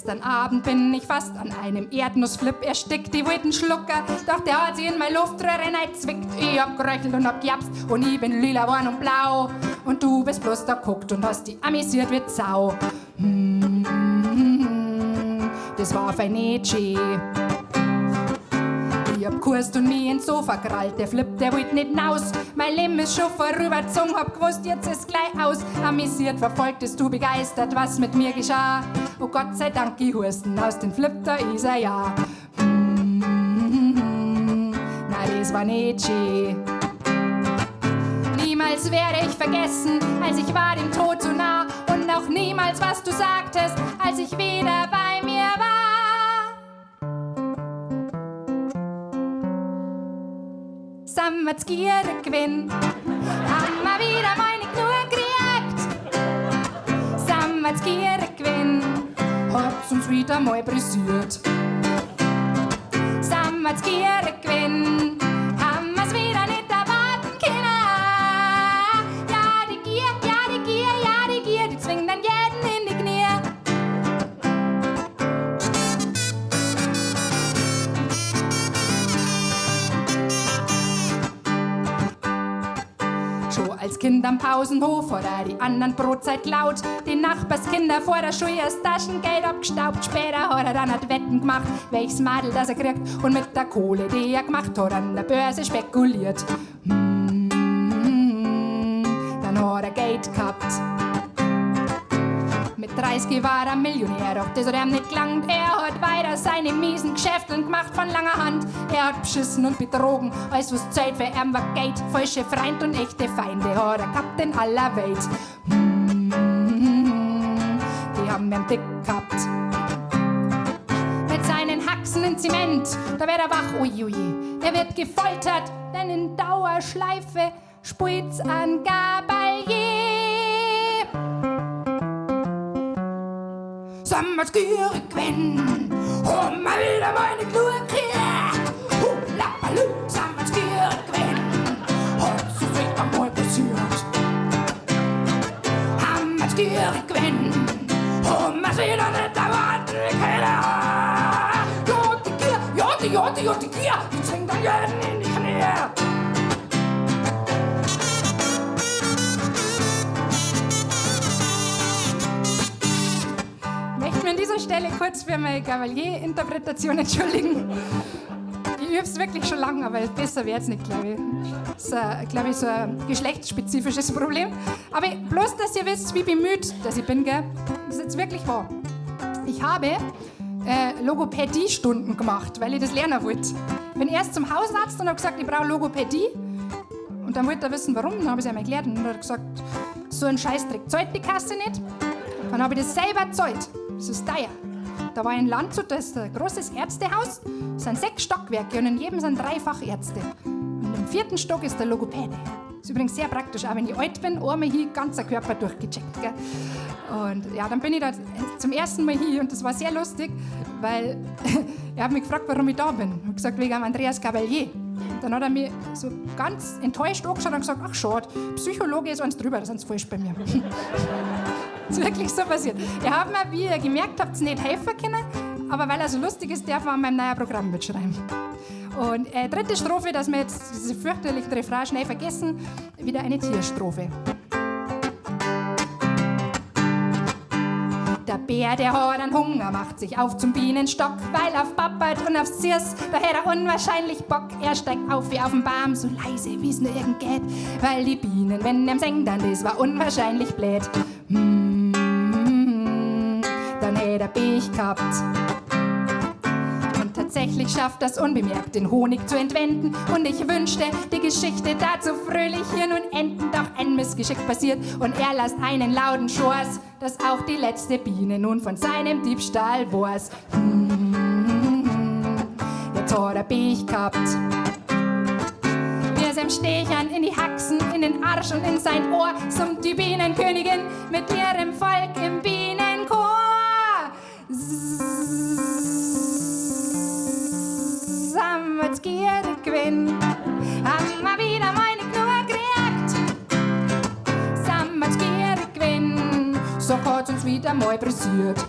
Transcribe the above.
Gestern Abend bin ich fast an einem Erdnussflip erstickt. Die wollten Schlucker, doch der hat sich in meine Luftröhre reingezwickt. Ich hab geröchelt und hab gejapst und ich bin lila warm und blau. Und du bist bloß da guckt und hast die amüsiert wie Sau. Das war Feinetschi. Ich hab kurst und mich ins Sofa krallt, der Flip, der wollt nicht naus. Mein Leben ist schon vorüberzogen, hab gewusst, jetzt ist gleich aus. Amüsiert, verfolgtest du begeistert, was mit mir geschah. Oh Gott sei Dank, ich husten aus dem Flip, da ist er ja. Na, das war Netschi. Niemals werde ich vergessen, als ich war dem Tod so nah. Und auch niemals, was du sagtest, als ich wieder bei mir war. Sammerts Gier gewinn, haben wir wieder mal nicht genug gekriegt. Sammerts Gier gewinn, hat's uns wieder mal brisiert. Sammerts Gier gewinn, haben wir's wieder nicht erwarten können. Ja, die Gier, ja, die Gier, ja, die Gier, die zwingt dann jeden in die Knie. Als Kind am Pausenhof oder die anderen Brotzeit laut. Die Nachbarskinder vor der Schule das Taschengeld abgestaubt. Später hat er dann Wetten gemacht, welches Madel das er kriegt. Und mit der Kohle, die er gemacht hat, an der Börse spekuliert. Dann hat er Geld gehabt. Mit 30 war er Millionär, doch das hat ihm nicht gelangt. Er hat weiter seine miesen Geschäfte gemacht von langer Hand. Er hat beschissen und betrogen, alles was Zeit für ihn war Geld. Falsche Freund und echte Feinde hat er gehabt in aller Welt. Die haben ihn dick gehabt. Mit seinen Haxen in Zement, da wird er wach, uiui. Er wird gefoltert, denn in Dauerschleife spielt's an Gabalier. Sammerts Gier gewinn, haben wir wieder meine Knur gekriegt. Lappalü, Sammerts Gier gewinn, hat's uns wieder mal passiert. Sammerts Gier gewinn, haben wir's wieder nicht erwarten können. Ja, die Gier, die zwingt dann jeden in die Knie. An dieser Stelle kurz für meine Gabalier-Interpretation entschuldigen. Ich übe es wirklich schon lange, aber besser wird's nicht, glaube ich. Das ist, glaube ich, so ein geschlechtsspezifisches Problem. Aber bloß, dass ihr wisst, wie bemüht dass ich bin, gell? Das ist jetzt wirklich wahr. Ich habe Logopädie-Stunden gemacht, weil ich das lernen wollte. Ich bin erst zum Hausarzt und habe gesagt, ich brauche Logopädie. Und dann wollte er wissen, warum. Dann habe ich es ihm erklärt und dann hat er gesagt, so ein Scheißdreck zahlt die Kasse nicht. Dann habe ich das selber gezahlt. Das ist teuer. Da war in Landshut, da ist ein großes Ärztehaus, es sind 6 Stockwerke und in jedem sind 3 Fachärzte. Und im 4. Stock ist der Logopäde. Das ist übrigens sehr praktisch, auch wenn ich alt bin, einmal hier ganzer Körper durchgecheckt. Gell? Und ja, dann bin ich da zum ersten Mal hier und das war sehr lustig, weil er hat mich gefragt, warum ich da bin. Ich habe gesagt, wegen Andreas Gabalier. Dann hat er mich so ganz enttäuscht angeschaut und gesagt, ach schade, Psychologe ist eins drüber, das ist falsch bei mir. Das ist wirklich so passiert. Er hat mir, wie ihr gemerkt habt, nicht helfen können, aber weil er so lustig ist, darf er an meinem neuen Programm mitschreiben. Und 3. Strophe, dass wir jetzt diese fürchterliche Refrain schnell vergessen, wieder eine Tierstrophe. Der Bär, der hat einen Hunger, macht sich auf zum Bienenstock, weil auf Pappert und aufs Zirs, da hätt er unwahrscheinlich Bock. Er steigt auf wie auf dem Baum, so leise wie's nur irgend geht, weil die Bienen, wenn ihm singen, dann das war unwahrscheinlich blöd. Dann hätt er Pech gehabt. Und tatsächlich schafft das unbemerkt, den Honig zu entwenden. Und ich wünschte, die Geschichte dazu fröhlich hier nun enden. Doch ein Missgeschick passiert und er lässt einen lauten Schors, dass auch die letzte Biene nun von seinem Diebstahl weiß. Jetzt hat er Pech gehabt. Wir sind Stechern in die Haxen, in den Arsch und in sein Ohr, summt die Bienenkönigin mit ihrem Volk im Bienenchor. Sammerts Gier gewinn, haben wir wieder meine Knur gekriegt. Sammerts Gier gewinn, so hat's uns wieder mal pressiert.